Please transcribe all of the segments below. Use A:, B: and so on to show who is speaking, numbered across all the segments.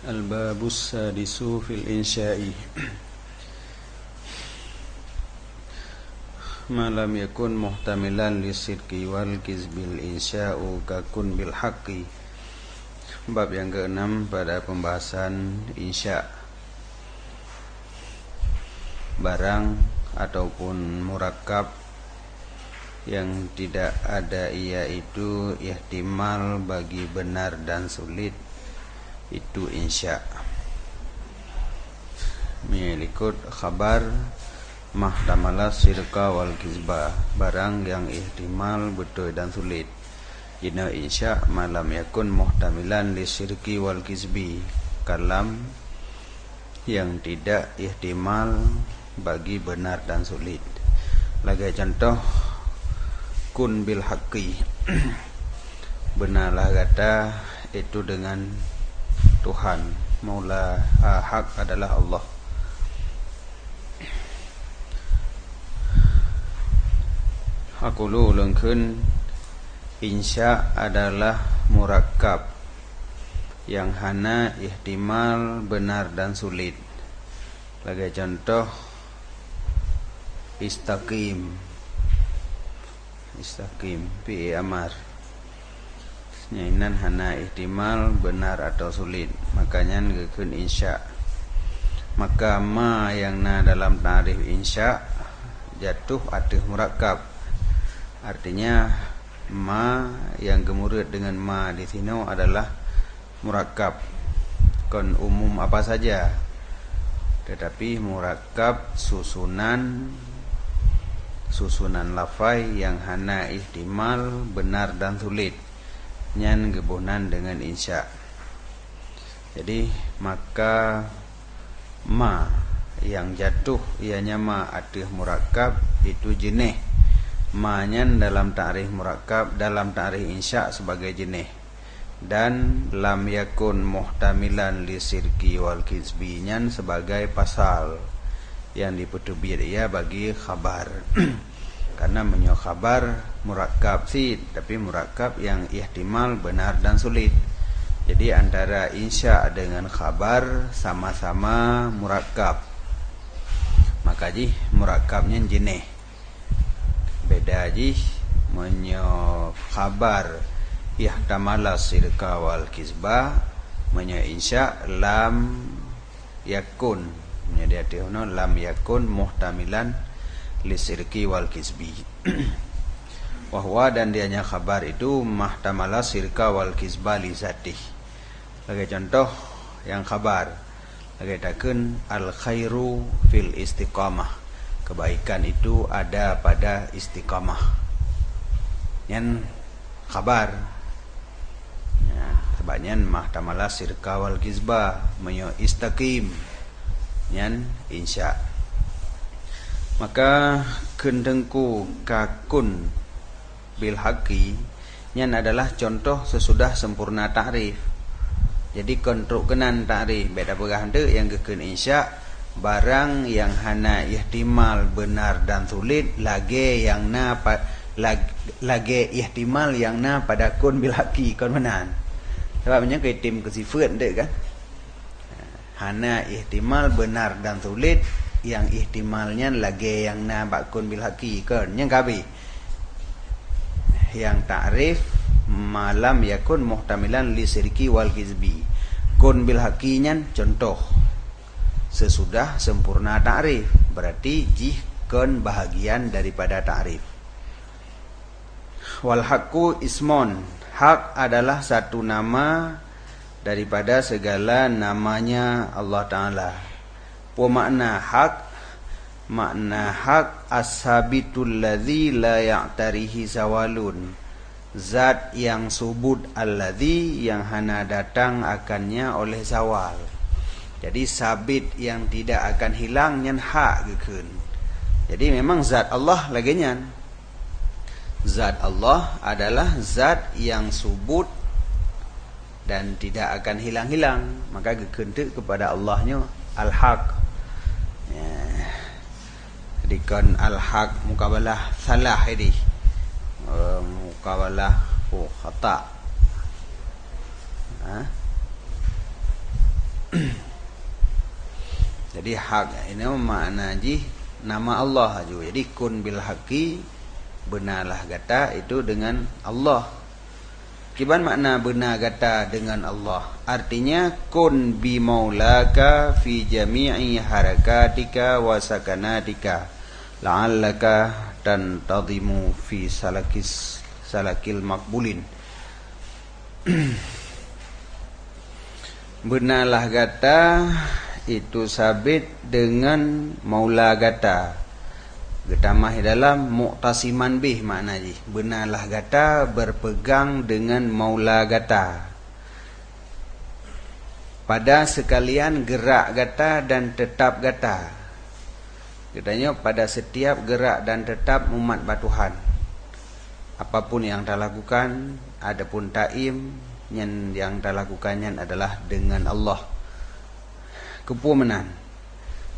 A: Al-babus sadisu fil insya'i ma lam yakun muhtamilan lisidqi wal kizbil insya'u kakun bil haqqi. Bab yang ke-6 pada pembahasan insya', barang ataupun murakkab yang tidak ada ia itu ihtimal bagi benar dan sulit, itu insya'. Mengikut khabar mahtamala sirqa wal kizbah, barang yang ihtimal betul dan sulit. Ina insya' malam yakun muhtamilan li sirqi wal kizbi, kalam yang tidak ihtimal bagi benar dan sulit. Lagi contoh, kun bil haqqi, benarlah kata itu dengan Tuhan, Maula, hak adalah Allah. Aqulu ulungkeun, insya' adalah murakkab yang hana ihtimal benar dan sulit. Lagi contoh, istaqim, fi amar, nyainan hana ihtimal benar atau sulit, makanya ngeukeun insya'. Maka ma yang dalam ta'rif insya' jatuh atih murakkab. Artinya ma yang gemureut dengan ma di sini adalah murakkab, kon umum apa saja, tetapi murakkab susunan lafai yang hana ihtimal benar dan sulit, nyan gebunan dengan insya'. Jadi maka ma yang jatuh ianya ma atih murakkab itu jenih. Ma nyan dalam ta'rif murakkab, dalam ta'rif insya' sebagai jenih. Dan lam yakun muhtamilan li sirqi wal kizbi nyan sebagai pasal yang dipertubir ia bagi khabar. Karena menyo khabar murakkab sih, tapi murakkab yang ihtimal benar dan sulit. Jadi antara insya' dengan khabar sama-sama murakkab, maka ji murakkabnya jenih. Beda ji menyo khabar ihtamala sirqa wal kizbah, menyo insya' lam yakun, menjadi ono lam yakun muhtamilan li sirqi wal kizbi. Wahwa dan dianya khabar itu mahtamala sirqa wal kizbah li zatih. Lagi contoh yang khabar, lagi takun al khairu fil istiqamah, kebaikan itu ada pada istiqamah. Yang khabar ya, sebabnya mahtamala sirqa wal kizbah, menyo istaqim, yang insya'. Maka kendengku kakun bil haqqi yang adalah contoh sesudah sempurna ta'rif. Jadi kontruk kenan ta'rif beda pegah henteu yang kekeun insya', barang yang hana ihtimal benar dan sulit, lagi yang lagi ihtimal yang pada kun bil haqqi, kon menan. Sebabnya ke tim kesifat dek kan, hana ihtimal benar dan sulit, yang ihtimalnya lagi yang bakun bil haqqi, kan yang kabi yang ta'rif malam yakun muhtamilan li sirqi wal kizbi. Kun bil haqqinya contoh sesudah sempurna ta'rif, berarti jih kun bahagian daripada ta'rif. Wal haqqu ismon, hak adalah satu nama daripada segala namanya Allah Ta'ala. Makna hak as-sabitul ladzi la ya'tarihi zawalun, zat yang subut alladzi yang hana datang akannya oleh zawal. Jadi sabit yang tidak akan hilang nyan hak gekeun. Jadi memang zat Allah lagi nyan. Zat Allah adalah zat yang subut dan tidak akan hilang-hilang, maka gekeun teu kepada Allahnya al-haq. Jadi kan al-haq mukabalah salah ini, mukabalah khata. Jadi hak ini makna nama Allah juga. Jadi kun bil haqi, benarlah gata itu dengan Allah. Kiban makna benar gata dengan Allah? Artinya kun bi maulaka fi jami'i harakatika wa sakanatika la'allaka tantadhimu fi salakil makbulin. Benarlah gata itu sabit dengan maula gata. Getamah dalam muqtasiman bih makna ji. Benarlah gata berpegang dengan maula gata. Pada sekalian gerak gata dan tetap gata. Katanya pada setiap gerak dan tetap umat batuhan. Apapun yang dah lakukan, adapun taim yang dah lakukannya adalah dengan Allah. Kepumenan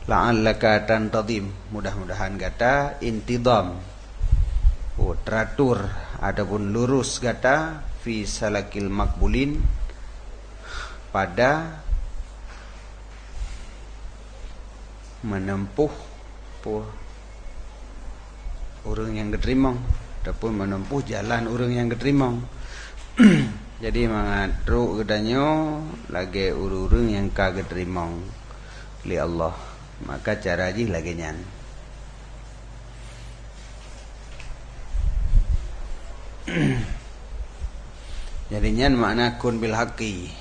A: la'allaka tantadhim, mudah-mudahan gata intidam, teratur adapun lurus gata fi salakil makbulin, pada menempuh orang yang diterima ataupun menempuh jalan orang yang diterima. Jadi mangatru gedanyo lagi urung yang kagak terima li Allah, maka cara ji lagi nyan. Jadi nyan makna kun bil haqi,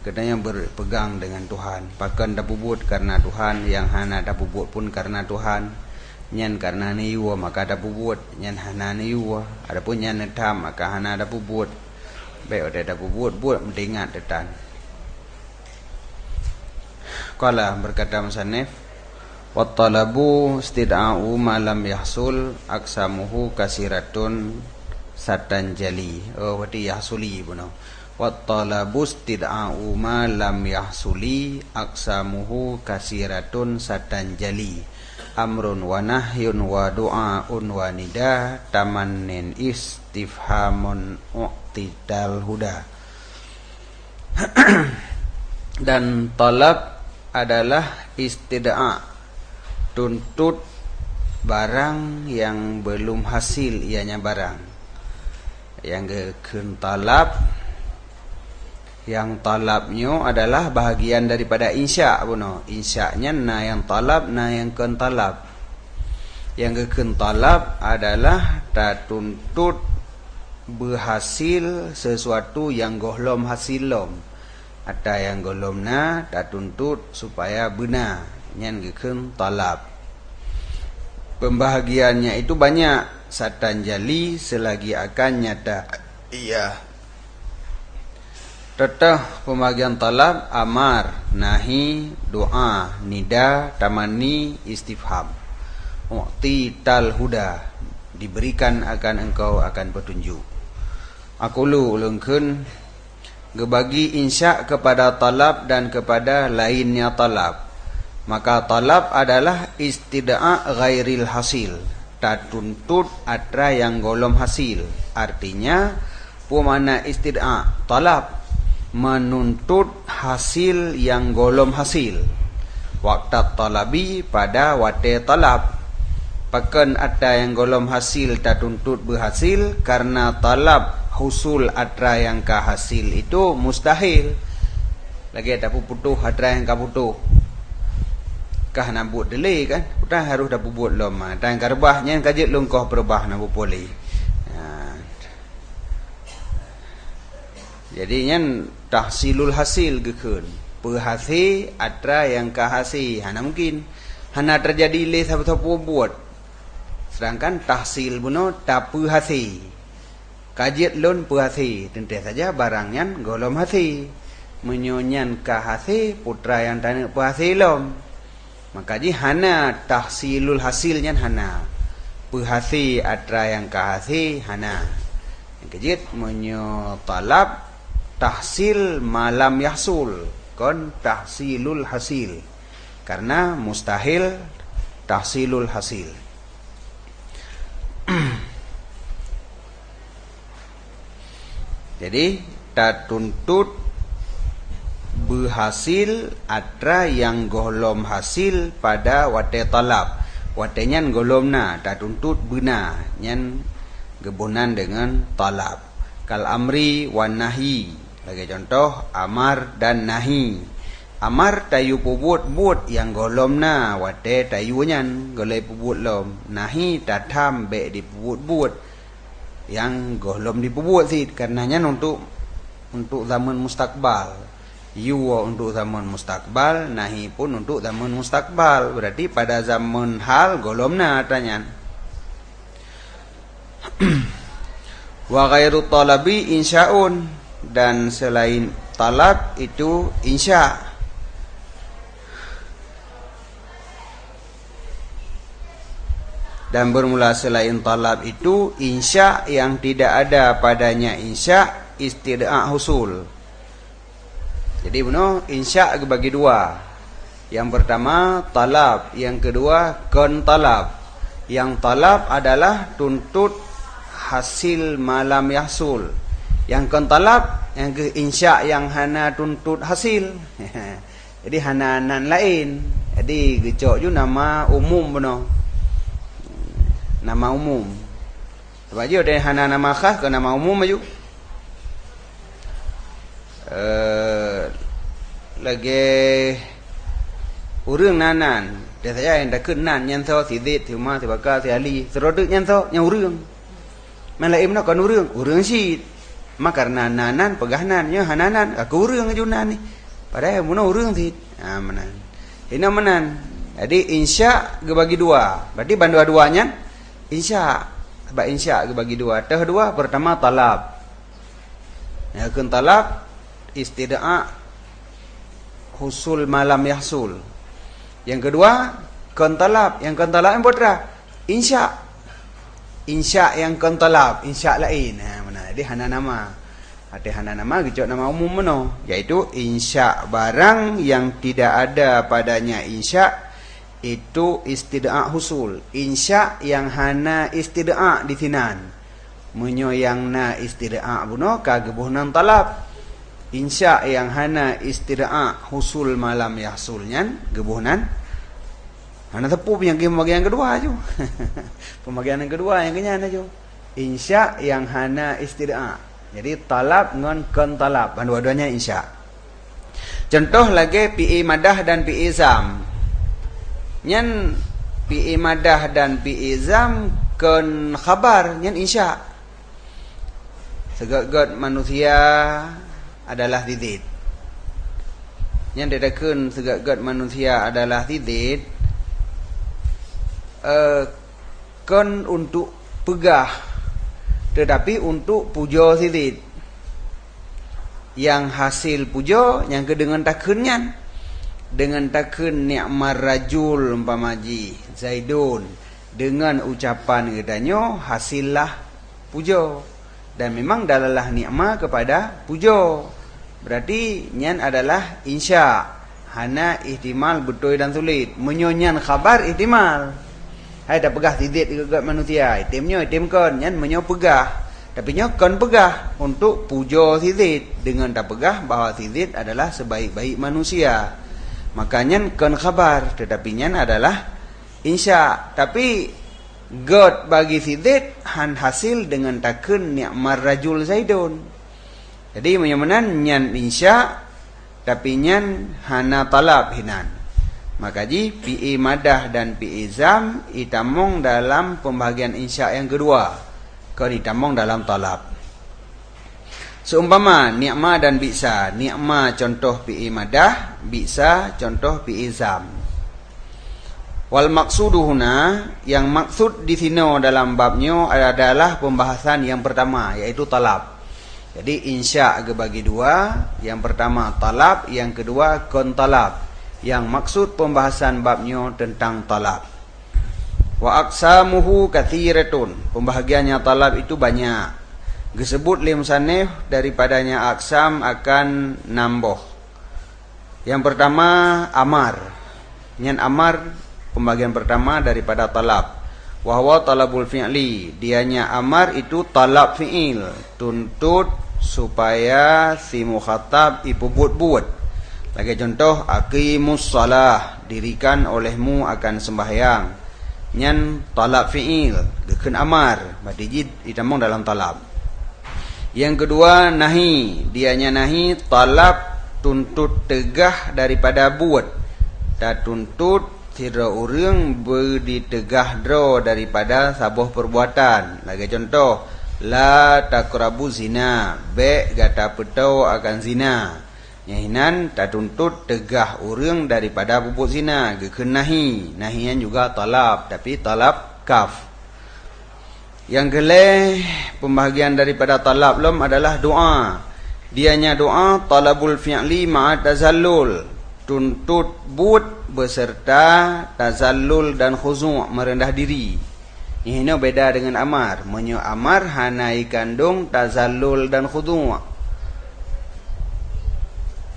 A: katanya berpegang dengan Tuhan. Pakan dapubut karena Tuhan, yang hana dapubut pun karena Tuhan. Nyan karena niwa maka dapubut, nyan hana niwa. Adapun nyan netam maka hana dapubut. Baik ada buat mendengar detan. Qala berkata musannif, wa talabu istida'u ma lam yahsul aksamuhu kasiratun satan jali. Oh berarti yahsuli puno. Wa talabu istida'u ma lam yahsuli aksamuhu kasiratun satan jali. Amrun wa nahyun wa du'aun wa nida tamannin istifhamun u'tidal huda. Dan talab adalah istida'a, tuntut barang yang belum hasil ianya barang. Yang talab, yang talabnya adalah bahagian daripada insya' buno. Insya'nya na yang talab, na yang kentalab. Yang kentalab adalah tak tuntut berhasil sesuatu yang gohlom hasilom. Ada yang gohlom na tak tuntut supaya benar. Yang kentalab. Pembahagiannya itu banyak. Satan jali selagi akan nyata. Iya. Tetah pembagian talab, amar, nahi, doa, nida, tamani, istifham. U'tital huda, diberikan akan engkau akan petunjuk. Aqulu ulungkeun gebagi insya kepada talab dan kepada lainnya talab. Maka talab adalah istida'a ghairil hasil, tak tuntut atra yang golom hasil. Artinya pemana istida'a talab menuntut hasil yang golom hasil. Waktu talabi pada waktu talab. Pakan ada yang golom hasil tak tuntut berhasil karena talab husul atra yang ka hasil itu mustahil. Lagi ada putuh atra yang ka putuh. Kah nak buat delay kan? Udah harus dah buat lama. Dan karbahnya yang kajet lungkoh perbah nak boleh. Jadi yang tahsilul hasil gekun. Perhasil atra yang kahasi. Hana mungkin. Hana terjadi le sahabat-sahabat buat. Sedangkan tahsil buno tak perhasil. Kajiat lon perhasil. Tentu saja barangnya golom hasil. Menyonyan kahasi putra yang tanya perhasil lom. Maka ji hana tahsilul hasilnya hana. Perhasil atra yang kahasi hana. Yang kejit menyo talab tahsil malam yahsul kon tahsilul hasil karena mustahil tahsilul hasil. Jadi tak tuntut berhasil atra yang golom hasil pada wate talab. Wate nyan golomna tak tuntut benar, nyan gebunan dengan talab. Kal amri wan nahi. Bagi contoh amar dan nahi. Amar tayu pubut but yang golomna wate tayu nyan golai pubut lom. Nahi tatam be di pubut but yang golom di pubut sid, karenanya untuk zaman mustakbal. Yuwa untuk zaman mustakbal, nahi pun untuk zaman mustakbal. Berarti pada zaman hal golomna tanya. Wa ghairu talabi insya'un, dan selain talab itu insya'. Dan bermula selain talab itu insya' yang tidak ada padanya insya' istidaa husul. Jadi benar insya' bagi dua. Yang pertama talab, yang kedua kon talab. Yang talab adalah tuntut hasil malam yahsul. Yang kon talab, yang ke insya' yang hana tuntut hasil. Jadi hana nan lain. Jadi gecok ju nama umum benar. Nama umum. Sebab je ada hana nama khas ke nama umum aja. Lagi urang nanan dia saya yang dah kenan nyan tho si dit si ma si baka si ali serodek nyan tho nya urang malaim na kan urang si makarna nanan pegahnan nya hananan aku urang ajunan ni padahal mun urang si manan ina manan. Jadi insya gebagi dua, berarti bandua-duanya insya. Sebab insya gebagi dua, teh dua pertama talab, ya kun talab istidaa husul malam yahsul. Yang kedua kontalab, yang kontalab yang putra insya. Insya yang kontalab, insya lain. Mana dia hana nama. Ada hana nama gejok nama umum mano, yaitu insya barang yang tidak ada padanya insya itu istidaa husul. Insya yang hana istidaa di sinan. Menyoyangna istidaa buno kagebuhnan talab. Insya yang hana istidaa husul malam yahsulnya gebuhnan hana tepu yang pembagian kedua aja. Pembagian yang kedua yang kenyan aja. Insya yang hana istidaa. Jadi talab ngon kon talab, dua-duanya insya. Contoh lagi PI madah dan PI zam. Nyan PI madah dan PI zam kon khabar nyan insya. Segala manusia adalah tidid. Yang dadakan segala manusia adalah tidid. Kon untuk pegah, tetapi untuk pujo tidid. Yang hasil pujo yang kedengan takunnya, dengan takun ni'mar rajul umpamaji Zaidun, dengan ucapan gedanyo hasillah pujo. Dan memang dalalah ni'mah kepada pujo. Berarti nyan adalah insya. Hana ihtimal betul dan sulit. Menyonyan khabar ihtimal. Hai dah pegah tidit ke manusia. Itimnya itim kon nyan menyo pegah. Tapi nyo kon pegah untuk pujo tidit dengan tak pegah bahawa tidit adalah sebaik-baik manusia. Makanya kon khabar, tetapi nyan adalah insya. Tapi God bagi tidit han hasil dengan takun ni'mar rajul Zaidun. Jadi menyamanan nyan insya tapi nyan hana talab hinan. Maka ji PI madah dan PI zam itamong dalam pembahagian insya yang kedua. Kon itamong dalam talab. Seumpama ni'ma dan bisa. Ni'ma contoh PI madah, bisa contoh PI zam. Wal maksuduhuna, yang maksud di sini dalam babnya adalah pembahasan yang pertama, yaitu talab. Jadi insya bagi dua, yang pertama talab, yang kedua kontalab. Yang maksud pembahasan babnya tentang talab. Wa aqsamuhu katsiratun, pembahagiannya talab itu banyak. Disebut lim sanif daripadanya aksam akan nambah. Yang pertama amar. Nyan amar pembagian pertama daripada talab. Wa huwa talabul fi'li, dianya amar itu talab fi'il, tuntut supaya si mukhatab ipubut-but. Lagi contoh, aqimus shalah, dirikan olehmu akan sembahyang. Nyan talab fi'il, gekeun amar, badijid ditamong dalam talab. Yang kedua, nahi, dianya nahi talab tuntut tegah daripada buat. Ta tuntut tira urang berditegah dro daripada sabuh perbuatan. Lagi contoh, la taqrabu zina, be gata petau akan zina. Nyahinan tak tuntut tegah urang daripada bubuk zina, gekeun nahi. Nahian juga talab, tapi talab kaf. Yang kelih pembahagian daripada talab lom adalah doa. Dianya doa talabul fi'li ma'a tazallul, tuntut but beserta tazallul dan khuzu', merendah diri. Ini beda dengan amar. Menyo amar hanai kandung tazallul dan khudu'.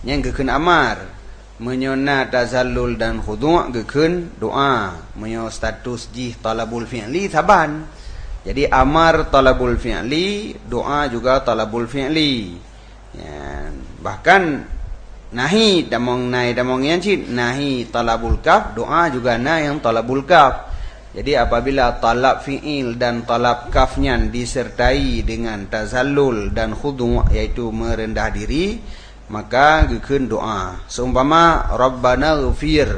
A: Yang gekeun amar, menyona tazallul dan khudu' gekeun doa. Menyo status jih talabul fi'li saban. Jadi amar talabul fi'li, doa juga talabul fi'li. Ya, bahkan nahi damong yang cid, nahi talabul kaf, doa juga na yang talabul kaf. Jadi apabila talab fi'il dan talab kafnya disertai dengan tazallul dan khudu', yaitu merendah diri, maka gekeun doa. Seumpama Rabbana ighfir,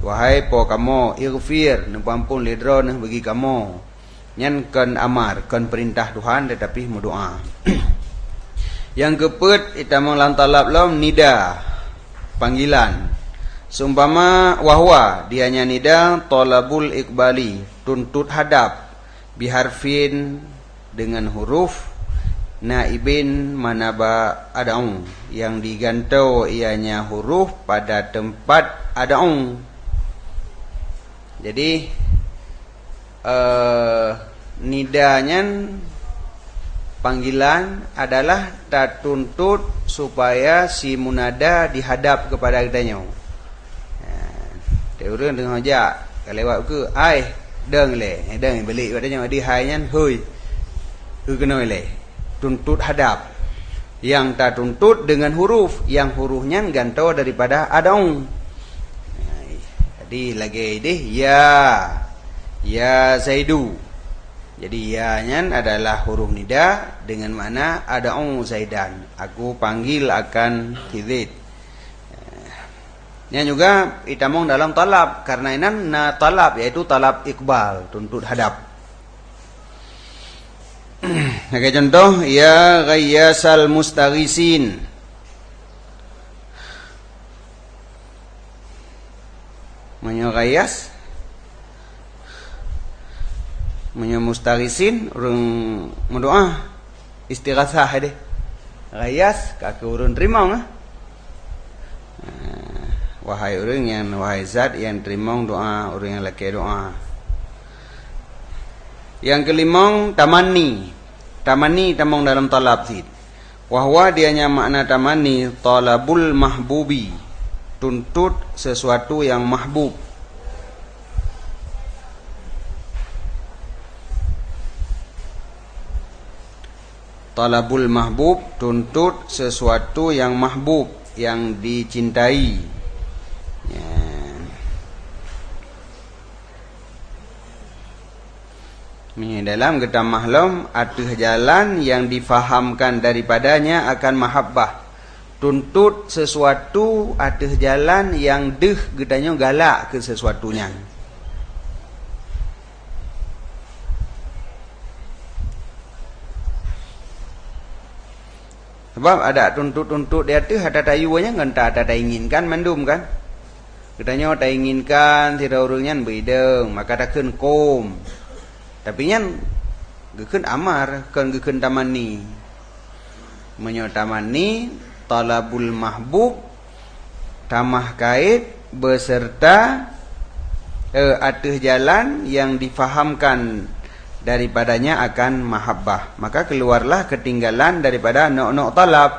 A: wahai po kamu ighfir, nepampun lidro nah bagi kamu. Nyan kan amar, kan perintah Tuhan, tetapi mu doa. Yang keempat, itamang lan talab lom nida, panggilan. Seumpama wahwa, dianya nida talabul iqbali, tuntut hadap, biharfin dengan huruf naibin manaba ada'ung, yang digantau ianya huruf pada tempat ada'ung. Jadi nidanya panggilan adalah tak tuntut supaya si munada dihadap kepada kitanya. Teurun dengan aja kelewat ke ai deng le, deng balik katanya di hainya hoi. Kena le. Tuntut hadap. Yang tak tuntut dengan huruf, yang hurufnya gantau daripada adaung. Jadi lagi deh ya Zaidu. Jadi ya-nya adalah huruf nida dengan makna adaung Zaidan. Aku panggil akan Zaid. Yang juga itamong dalam talab, karena ini na talab, yaitu talab iqbal, tuntut hadap. Oke, contoh, ya ghayyasal mustaghisin. Menyo ghayyas, menyo mustaghisin, urang mendoa istighatsah deh. Ghayyas kaki urang terima ngah. Wahai urang yang wahai zat yang terima doa urang yang laki doa. Yang kelima, tamani. Tamani tamong dalam talab sid. Wahwa dianya makna tamani talabul mahbubi, tuntut sesuatu yang mahbub. Talabul mahbub, tuntut sesuatu yang mahbub, yang dicintai. Ya. Ini dalam kita mahlum atuh jalan yang difahamkan daripadanya akan mahabbah. Tuntut sesuatu atuh jalan yang deh gedanya galak ke sesuatunya. Sebab ada tuntut-tuntut dia tuh ada tayuannya kan tak ada inginkan mendum kan. Gedanya tak inginkan tidak urungnya beideng maka takkan kom. Tapi nyan gekeun amar, kan gekeun tamani. Menyo tamani talabul mahbub, tamah kait beserta atuh jalan yang difahamkan daripadanya akan mahabbah. Maka keluarlah ketinggalan daripada nok-nok talab,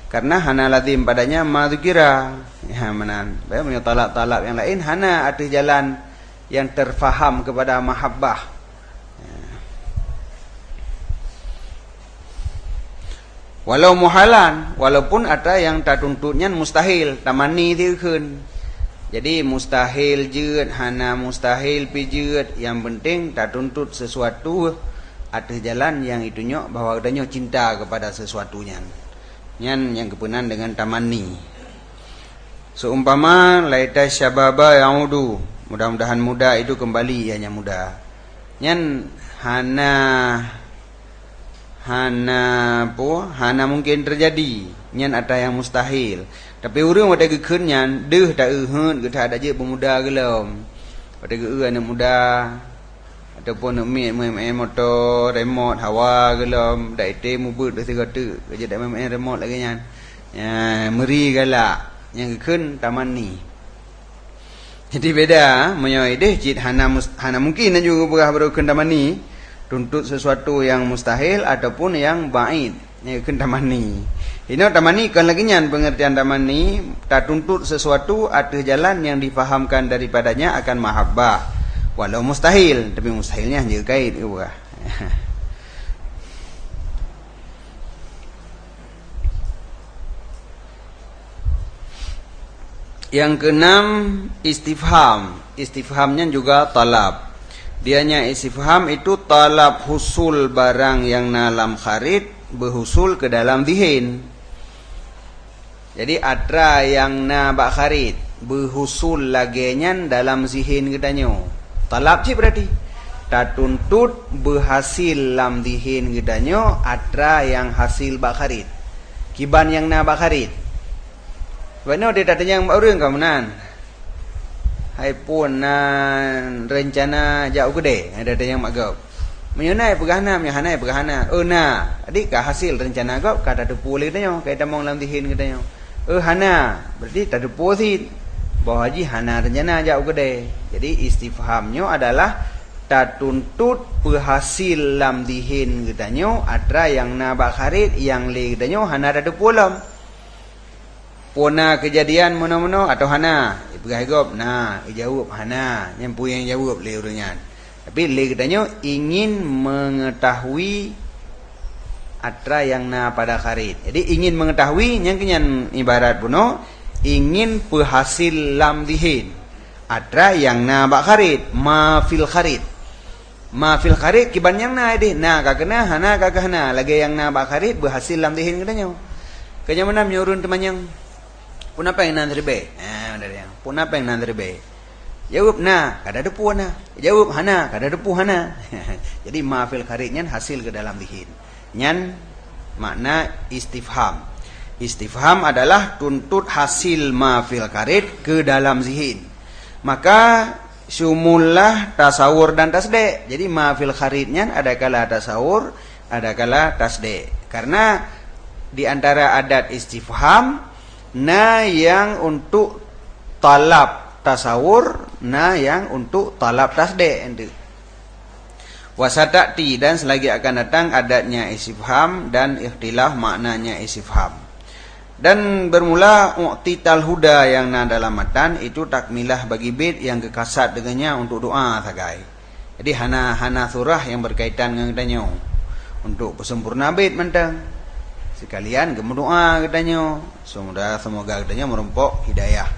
A: karena hana lazim padanya madzikira. Ya manan. Bae menyo talab-talab yang lain hana atuh jalan yang terfaham kepada mahabbah. Walau muhalan, walaupun ada yang tak tuntutnya mustahil, tamani dia kun. Jadi mustahil jeut, hana mustahil pi jeut, yang penting tak tuntut sesuatu ada jalan yang itunya bahwa adanya cinta kepada sesuatunya. Nyan yang kepenan dengan tamani. Seumpama laita syababa yaudu, mudah-mudahan muda itu kembali ianya muda. Nyan hana mungkin terjadi, nyan ada yang mustahil. Tapi urang pada gekeun nyan deuh da euheun ge ada je pemuda gelem. Pada ge anak muda ataupun nak main motor remote hawa gelem dak ite mubut dah segatu kerja dak main remote lagi nyan. Ya meri galak yang gekeun tamani. Jadi beda menyoi deh jid hana mungkin juga berah tamani. Tuntut sesuatu yang mustahil ataupun yang ba'id, ya kan tamani. Ini tamani kan lagi nyan pengertian tamani, tak tuntut sesuatu ada jalan yang difahamkan daripadanya akan mahabbah. Walau mustahil, tapi mustahilnya hanya kait juga. Yang keenam istifham. Istifhamnya juga talab. Dianya istifham itu talab husul barang yang dalam kharid berhusul ke dalam zihin. Jadi atra yang na bak kharid berhusul lagenyan dalam zihin gedanyo. Talab cik berarti tak tuntut berhasil dalam zihin gedanyo atra yang hasil bak kharid. Kiban yang na bak kharid. Bano dia datanya yang orang kamunan. Hai pun rencana jauh gede ada yang magap. Menyunai pegahana, menyahanai pegahana. Na, adik kah hasil rencana gap kata depu leh danyo, kaita mong lam dihin katanya. Hana, berarti tak depu sih. Bahwa haji hana rencana jauh gede. Jadi istifhamnya adalah tak tuntut berhasil lam dihin katanya atra yang na bakharit yang le katanya hana tak depu lam. Puna kejadian mana-mana atau hana pegah gop nah jawab hana yang jawab le urangnya tapi le katanya ingin mengetahui atra yang na pada kharid. Jadi ingin mengetahui yang kenyan ibarat puno ingin berhasil lam dihin atra yang na bak kharid ma fil kharid kiban yang na ide na kakena hana kakahana lagi yang na bak kharid berhasil lam dihin katanya kanya mana nyurun teman yang pun apa yang nanti be? Pun apa yang nanti be? Jawab na, kada depu na. Jawab hana, kada depu hana. Jadi mafil kharidnya hasil ke dalam dihin. Nyan makna istifham. Istifham adalah tuntut hasil mafil kharid ke dalam zihin. Maka sumullah tasawur dan tasde. Jadi mafil kharidnya ada kala tasawur, ada kala tasde. Karena di antara adat istifham na yang untuk talab tasawur, na yang untuk talab tasde. Wasatati dan selagi akan datang adatnya istifham dan ikhtilaf maknanya istifham. Dan bermula u'tital huda yang na dalam matan itu takmilah bagi bait yang kekasat dengannya untuk doa sagai. Jadi hana surah yang berkaitan dengan katanya untuk sempurna bait mentang. Sekalian gemudoa katanya semoga katanya merompok hidayah.